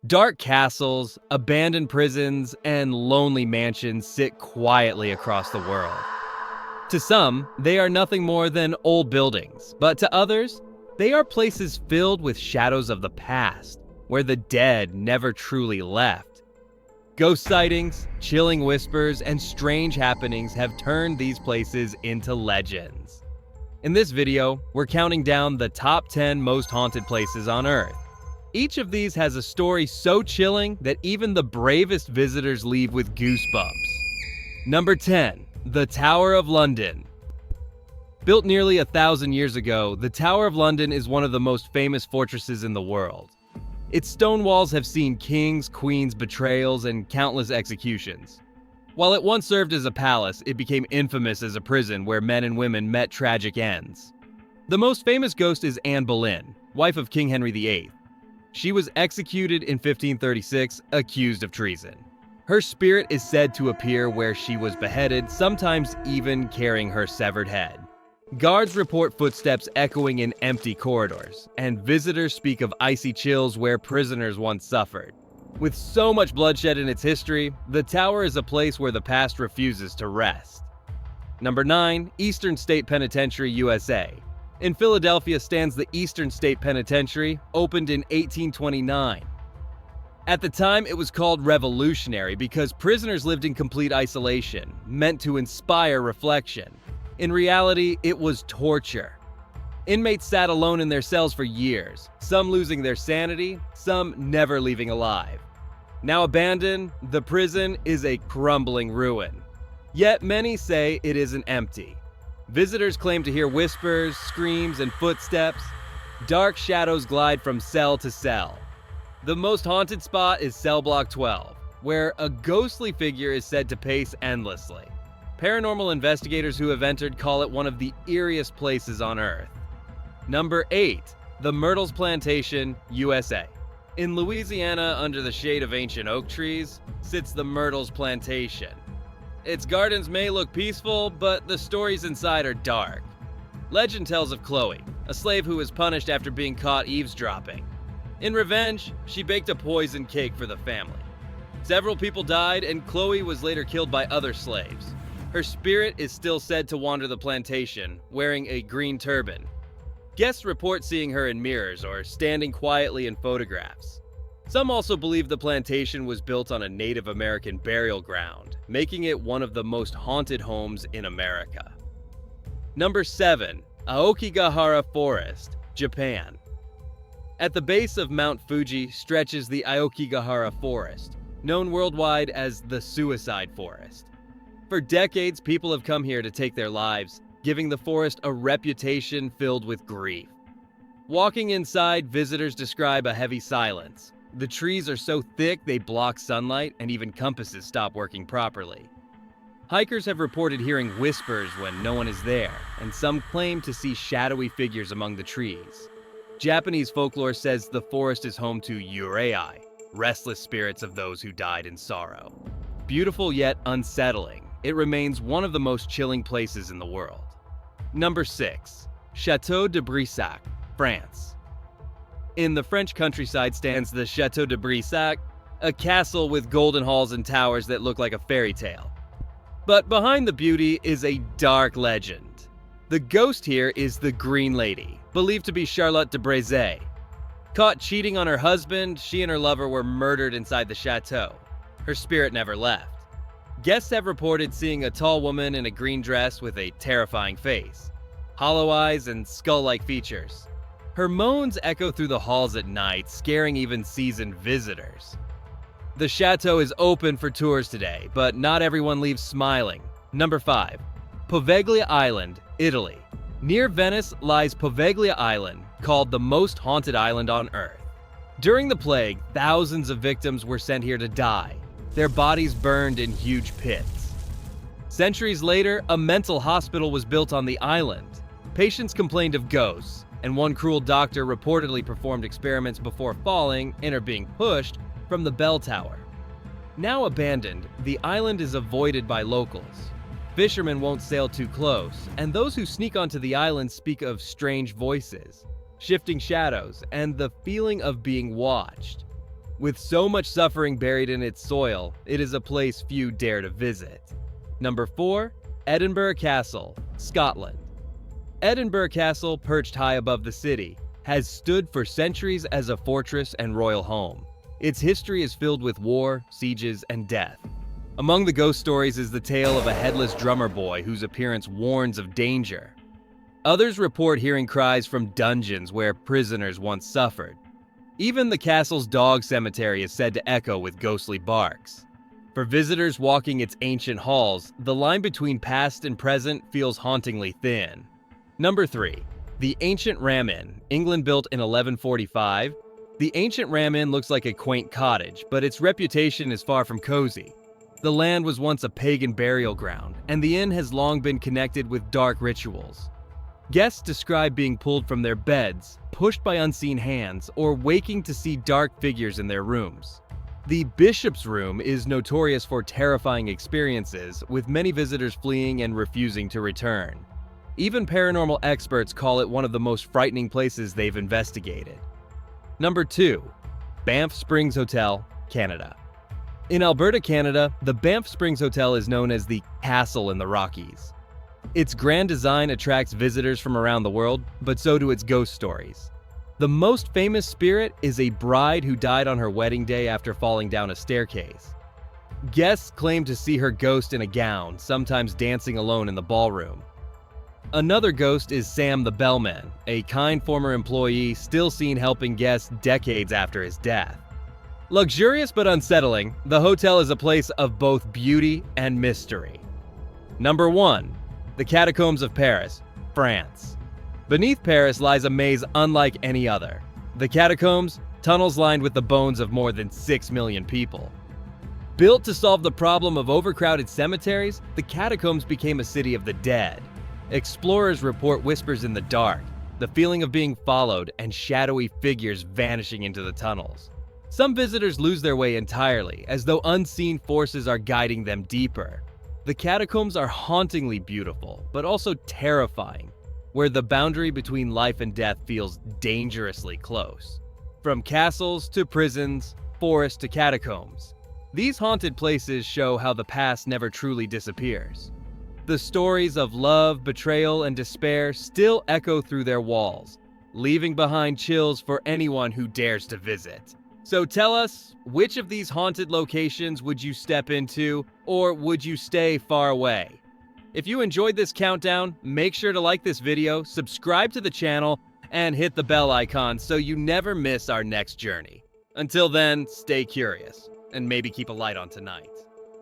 Dark castles, abandoned prisons, and lonely mansions sit quietly across the world. To some, they are nothing more than old buildings, but to others, they are places filled with shadows of the past, where the dead never truly left. Ghost sightings, chilling whispers, and strange happenings have turned these places into legends. In this video, we're counting down the top 10 most haunted places on Earth. Each of these has a story so chilling that even the bravest visitors leave with goosebumps. Number 10. The Tower of London. Built nearly 1,000 years ago, the Tower of London is one of the most famous fortresses in the world. Its stone walls have seen kings, queens, betrayals, and countless executions. While it once served as a palace, it became infamous as a prison where men and women met tragic ends. The most famous ghost is Anne Boleyn, wife of King Henry VIII. She was executed in 1536, accused of treason. Her spirit is said to appear where she was beheaded, sometimes even carrying her severed head. Guards report footsteps echoing in empty corridors, and visitors speak of icy chills where prisoners once suffered. With so much bloodshed in its history, the tower is a place where the past refuses to rest. Number 9. Eastern State Penitentiary, USA. In Philadelphia stands the Eastern State Penitentiary, opened in 1829. At the time, it was called revolutionary because prisoners lived in complete isolation, meant to inspire reflection. In reality, it was torture. Inmates sat alone in their cells for years, some losing their sanity, some never leaving alive. Now abandoned, the prison is a crumbling ruin. Yet many say it isn't empty. Visitors claim to hear whispers, screams, and footsteps. Dark shadows glide from cell to cell. The most haunted spot is cell block 12, where a ghostly figure is said to pace endlessly. Paranormal investigators who have entered call it one of the eeriest places on Earth. Number 8. The Myrtles Plantation, USA. In Louisiana, under the shade of ancient oak trees, sits the Myrtles Plantation. Its gardens may look peaceful, but the stories inside are dark. Legend tells of Chloe, a slave who was punished after being caught eavesdropping. In revenge, she baked a poison cake for the family. Several people died, and Chloe was later killed by other slaves. Her spirit is still said to wander the plantation, wearing a green turban. Guests report seeing her in mirrors or standing quietly in photographs. Some also believe the plantation was built on a Native American burial ground, making it one of the most haunted homes in America. Number 7. Aokigahara Forest, Japan. At the base of Mount Fuji stretches the Aokigahara Forest, known worldwide as the Suicide Forest. For decades, people have come here to take their lives, giving the forest a reputation filled with grief. Walking inside, visitors describe a heavy silence. The trees are so thick they block sunlight, and even compasses stop working properly. Hikers have reported hearing whispers when no one is there, and some claim to see shadowy figures among the trees. Japanese folklore says the forest is home to eerie, restless spirits of those who died in sorrow. Beautiful yet unsettling, it remains one of the most chilling places in the world. Number 6. Château de Brissac, France. In the French countryside stands the Château de Brissac, a castle with golden halls and towers that look like a fairy tale. But behind the beauty is a dark legend. The ghost here is the Green Lady, believed to be Charlotte de Brézé. Caught cheating on her husband, she and her lover were murdered inside the chateau. Her spirit never left. Guests have reported seeing a tall woman in a green dress with a terrifying face, hollow eyes, and skull-like features. Her moans echo through the halls at night, scaring even seasoned visitors. The chateau is open for tours today, but not everyone leaves smiling. Number 5. Poveglia Island, Italy. Near Venice lies Poveglia Island, called the most haunted island on Earth. During the plague, thousands of victims were sent here to die, their bodies burned in huge pits. Centuries later, a mental hospital was built on the island. Patients complained of ghosts, and one cruel doctor reportedly performed experiments before falling and or being pushed from the bell tower. Now abandoned, the island is avoided by locals. Fishermen won't sail too close, and those who sneak onto the island speak of strange voices, shifting shadows, and the feeling of being watched. With so much suffering buried in its soil, it is a place few dare to visit. Number 4. Edinburgh Castle, Scotland. Edinburgh Castle, perched high above the city, has stood for centuries as a fortress and royal home. Its history is filled with war, sieges, and death. Among the ghost stories is the tale of a headless drummer boy whose appearance warns of danger. Others report hearing cries from dungeons where prisoners once suffered. Even the castle's dog cemetery is said to echo with ghostly barks. For visitors walking its ancient halls, the line between past and present feels hauntingly thin. Number 3. The Ancient Ram Inn, England built in 1145. The Ancient Ram Inn looks like a quaint cottage, but its reputation is far from cozy. The land was once a pagan burial ground, and the inn has long been connected with dark rituals. Guests describe being pulled from their beds, pushed by unseen hands, or waking to see dark figures in their rooms. The Bishop's Room is notorious for terrifying experiences, with many visitors fleeing and refusing to return. Even paranormal experts call it one of the most frightening places they've investigated. Number 2. Banff Springs Hotel, Canada. In Alberta, Canada, the Banff Springs Hotel is known as the Castle in the Rockies. Its grand design attracts visitors from around the world, but so do its ghost stories. The most famous spirit is a bride who died on her wedding day after falling down a staircase. Guests claim to see her ghost in a gown, sometimes dancing alone in the ballroom. Another ghost is Sam the Bellman, a kind former employee still seen helping guests decades after his death. Luxurious but unsettling, the hotel is a place of both beauty and mystery. Number 1. The Catacombs of Paris, France. Beneath Paris lies a maze unlike any other. The catacombs, tunnels lined with the bones of more than 6 million people. Built to solve the problem of overcrowded cemeteries, the catacombs became a city of the dead. Explorers report whispers in the dark, the feeling of being followed, and shadowy figures vanishing into the tunnels. Some visitors lose their way entirely, as though unseen forces are guiding them deeper. The catacombs are hauntingly beautiful, but also terrifying, where the boundary between life and death feels dangerously close. From castles to prisons, forests to catacombs, these haunted places show how the past never truly disappears. The stories of love, betrayal, and despair still echo through their walls, leaving behind chills for anyone who dares to visit. So tell us, which of these haunted locations would you step into, or would you stay far away? If you enjoyed this countdown, make sure to like this video, subscribe to the channel, and hit the bell icon so you never miss our next journey. Until then, stay curious, and maybe keep a light on tonight.